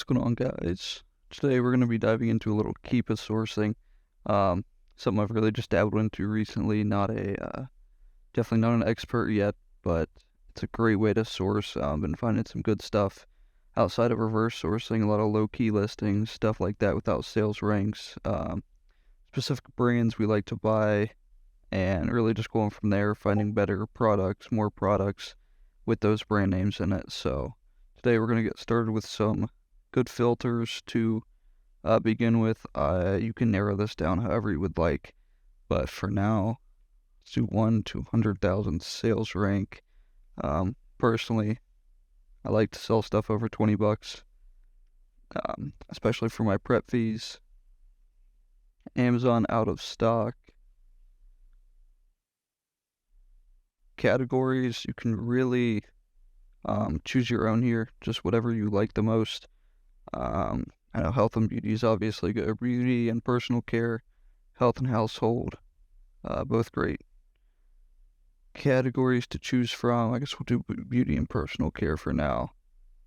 What's going on, guys? Today we're going to be diving into a little Keepa sourcing. Something I've really just dabbled into recently. Definitely not an expert yet, but it's a great way to source. Been finding some good stuff outside of reverse sourcing. A lot of low-key listings, stuff like that without sales ranks. Specific brands we like to buy, and really just going from there, finding better products, more products with those brand names in it. So today we're going to get started with some good filters to begin with. You can narrow this down however you would like, but for now, let's do 1 to 100,000 sales rank. Personally, I like to sell stuff over 20 bucks, especially for my prep fees. Amazon out of stock. Categories, you can really choose your own here, just whatever you like the most. I know health and beauty is obviously good. Beauty and personal care, health and household, both great. Categories to choose from, I guess we'll do beauty and personal care for now.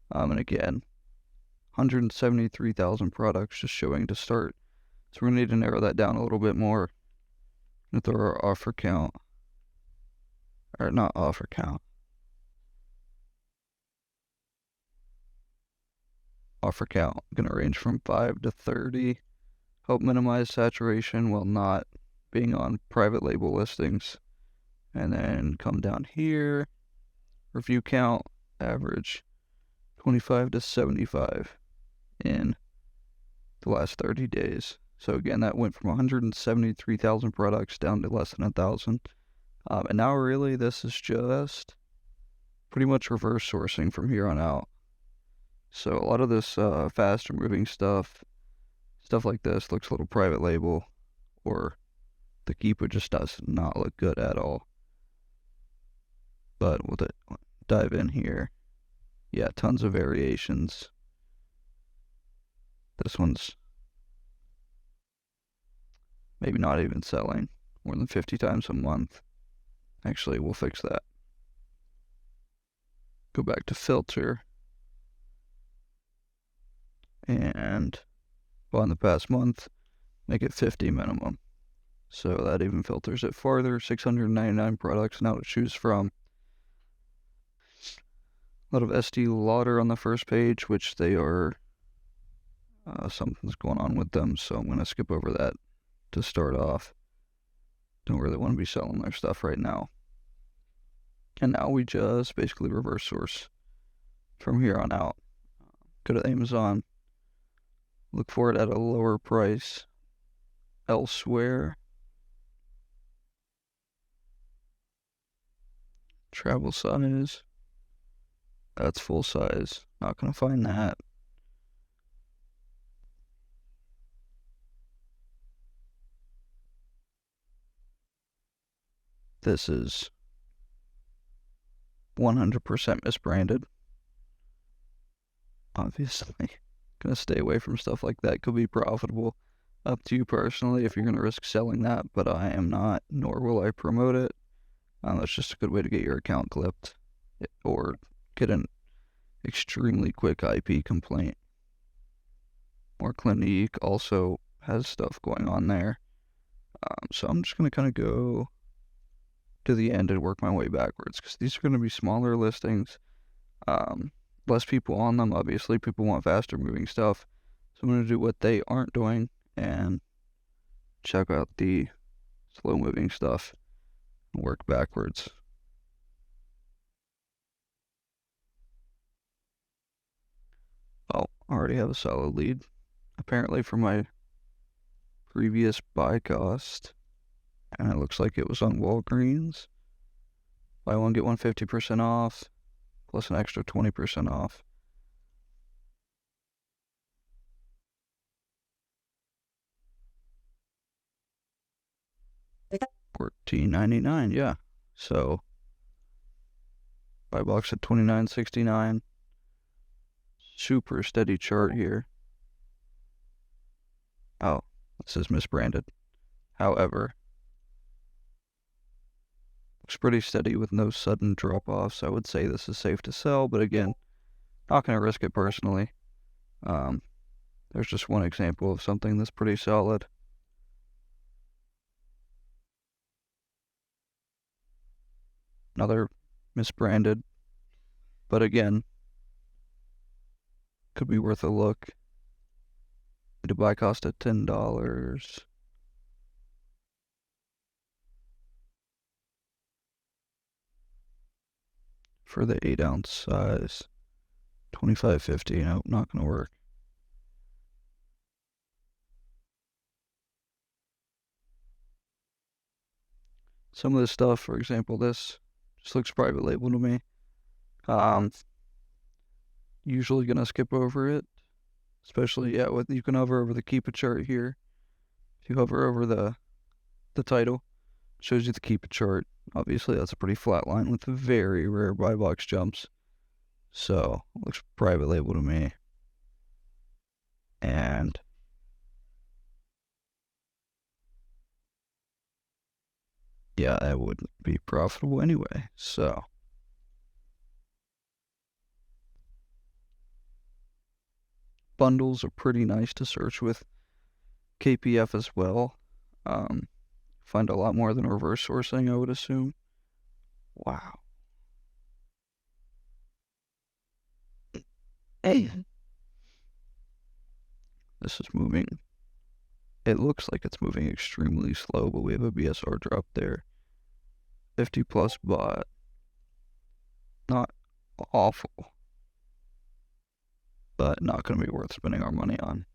And again, 173,000 products just showing to start. So we're going to need to narrow that down a little bit more. And throw our offer count, or not offer count. Offer count, going to range from 5 to 30. Help minimize saturation while not being on private label listings. And then come down here. Review count, average 25 to 75 in the last 30 days. So again, that went from 173,000 products down to less than 1,000. And now really this is just pretty much reverse sourcing from here on out. So a lot of this faster moving stuff like this looks a little private label, or the Keepa just does not look good at all. But we'll dive in here. Yeah, tons of variations. This one's maybe not even selling more than 50 times a month. Actually, we'll fix that. Go back to filter. And well, in the past month, make it 50 minimum. So that even filters it farther. 699 products now to choose from. A lot of Estee Lauder on the first page, which they are, something's going on with them, so I'm going to skip over that to start off. Don't really want to be selling their stuff right now. And now we just basically reverse source from here on out. Go to Amazon. Look for it at a lower price elsewhere. Travel size. That's full size. Not going to find that. This is 100% misbranded. Obviously, gonna stay away from stuff like that. Could be profitable. Up to you personally if you're gonna risk selling that, but I am not, nor will I promote it. That's just a good way to get your account clipped or get an extremely quick IP complaint. More Clinique also has stuff going on there. So I'm just gonna kind of go to the end and work my way backwards, because these are going to be smaller listings, less people on them. Obviously, people want faster moving stuff, so I'm going to do what they aren't doing and check out the slow moving stuff and work backwards. Oh, I already have a solid lead, apparently, for my previous buy cost, and it looks like it was on Walgreens. Buy one, get one 50% off, plus an extra 20% off. $14.99, yeah. So buy box at $29.69. Super steady chart here. Oh, this is misbranded. However, looks pretty steady with no sudden drop-offs. I would say this is safe to sell, but again, not going to risk it personally. Um, there's just one example of something that's pretty solid. Another misbranded, but again, could be worth a look. The buy cost at $10. For the 8-ounce size. $25.50. Nope, not gonna work. Some of this stuff, for example, this just looks private label to me. Usually gonna skip over it, especially with you can hover over the Keepa chart here. If you hover over the title, it shows you the Keepa chart. Obviously, that's a pretty flat line with very rare buy box jumps. So looks private label to me. And yeah, it wouldn't be profitable anyway. So bundles are pretty nice to search with KPF as well. Find a lot more than reverse sourcing, I would assume. Wow. Hey. This is moving. It looks like it's moving extremely slow, but we have a BSR drop there. 50 plus bot. Not awful, but not going to be worth spending our money on.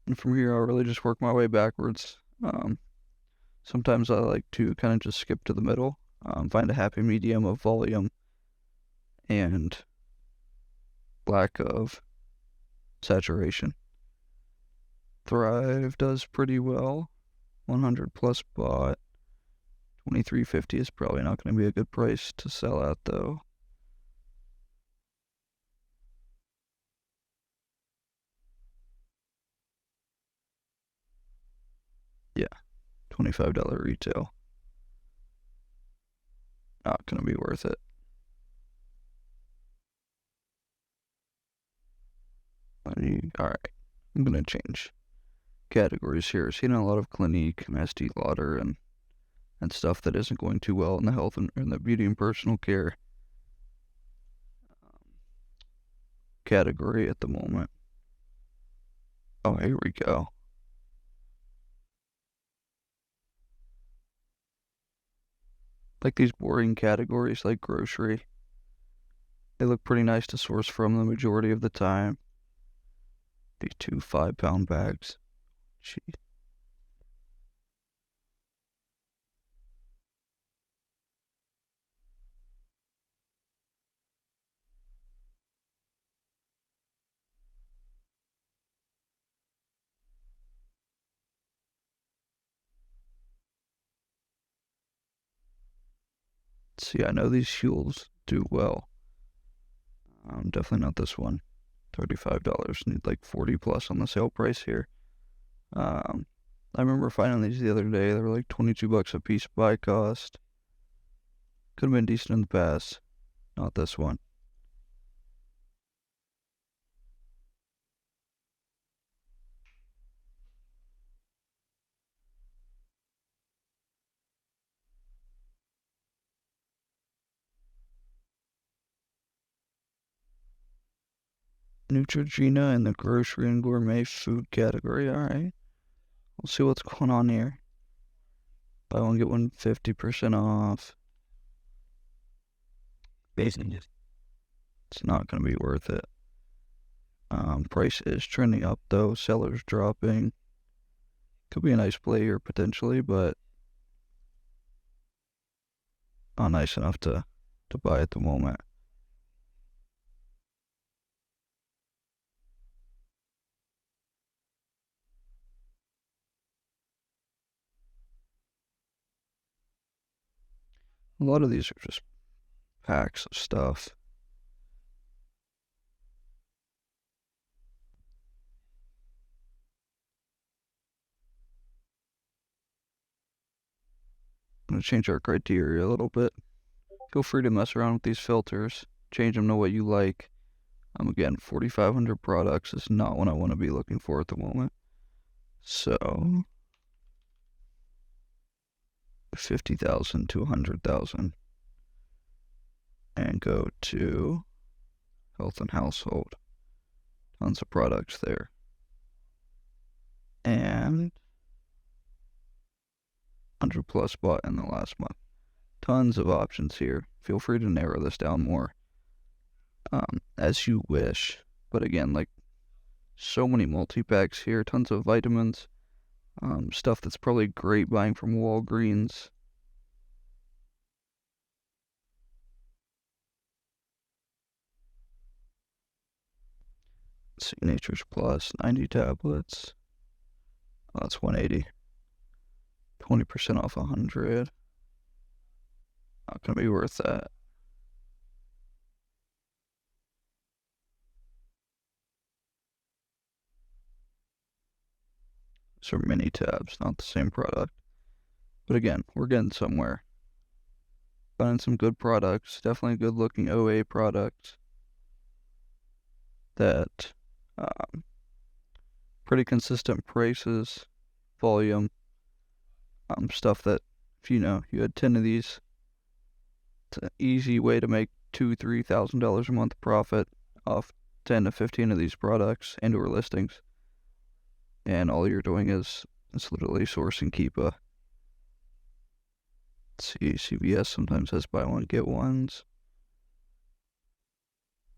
And from here, I'll really just work my way backwards. Sometimes I like to kind of just skip to the middle, find a happy medium of volume and lack of saturation. Thrive does pretty well. 100 plus bot. 23.50 is probably not going to be a good price to sell at though. Yeah, $25 retail. Not going to be worth it. Alright, I'm going to change categories here. Seeing a lot of Clinique and Estee Lauder and stuff that isn't going too well in the health and the beauty and personal care category at the moment. Oh, here we go. Like these boring categories like grocery. They look pretty nice to source from the majority of the time. These 2 5-pound bags. Gee. See, I know these fuels do well. Definitely not this one. $35. Need like 40 plus on the sale price here. I remember finding these the other day. They were like 22 bucks a piece buy cost. Could have been decent in the past. Not this one. Neutrogena in the grocery and gourmet food category. Alright. We'll see what's going on here. Buy one, get one 50% off. Basically, it's not going to be worth it. Price is trending up though. Sellers dropping. Could be a nice play here potentially, but not nice enough to buy at the moment. A lot of these are just packs of stuff. I'm going to change our criteria a little bit. Feel free to mess around with these filters. Change them to what you like. Again, 4,500 products is not what I want to be looking for at the moment. So 50,000 to 100,000 and go to health and household. Tons of products there. And 100 plus bought in the last month. Tons of options here. Feel free to narrow this down more as you wish. But again, like, so many multi-packs here, tons of vitamins, stuff that's probably great buying from Walgreens. See, Nature's Plus, 90 tablets. Oh, that's 180. 20% off 100. Not gonna be worth that. So mini tabs, not the same product. But again, we're getting somewhere. Finding some good products, definitely good looking OA products that pretty consistent prices, volume, stuff that if you had 10 of these, it's an easy way to make $2,000-3,000 a month profit off 10 to 15 of these products and or listings. And all you're doing is literally sourcing Keepa. Let's see, CVS sometimes has buy one, get ones.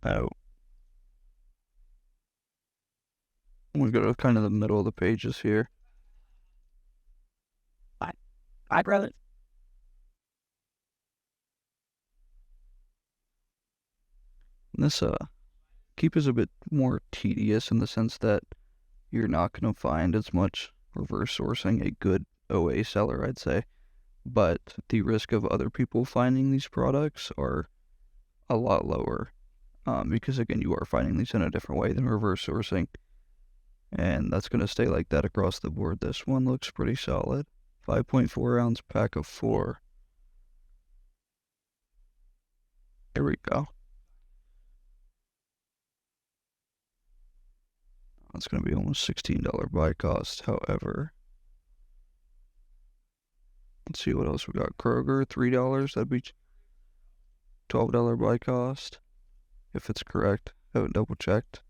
Oh. We go to kind of the middle of the pages here. I'd rather. And this Keepa's a bit more tedious in the sense that you're not going to find as much reverse sourcing a good OA seller, I'd say. But the risk of other people finding these products are a lot lower. Because again, you are finding these in a different way than reverse sourcing. And that's going to stay like that across the board. This one looks pretty solid. 5.4 ounce pack of 4. Here we go. That's going to be almost $16 buy cost. However, let's see what else we got. Kroger, $3. That'd be $12 buy cost. If it's correct. I haven't double checked.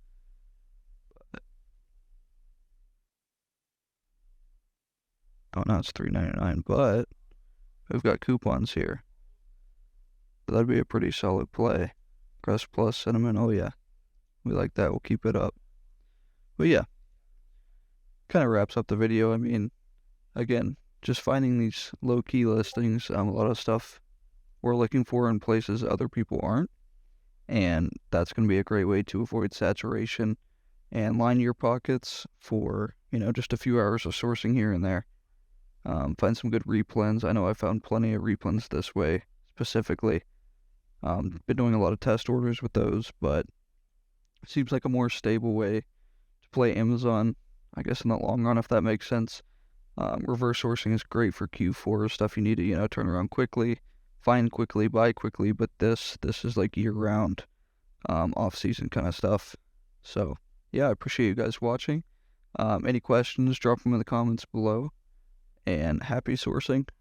Oh, no, it's $3.99, but we've got coupons here. So that'd be a pretty solid play. Crest Plus Cinnamon, oh yeah. We like that, we'll keep it up. But yeah, kind of wraps up the video. I mean, again, just finding these low-key listings, a lot of stuff we're looking for in places other people aren't. And that's going to be a great way to avoid saturation and line your pockets for, just a few hours of sourcing here and there. Find some good replens. I know I found plenty of replens this way specifically. Been doing a lot of test orders with those, but it seems like a more stable way to play Amazon, I guess, in the long run, if that makes sense. Reverse sourcing is great for Q4, stuff you need to, turn around quickly, find quickly, buy quickly, but this is like year-round, off-season kind of stuff. So, yeah, I appreciate you guys watching. Any questions, drop them in the comments below. And happy sourcing.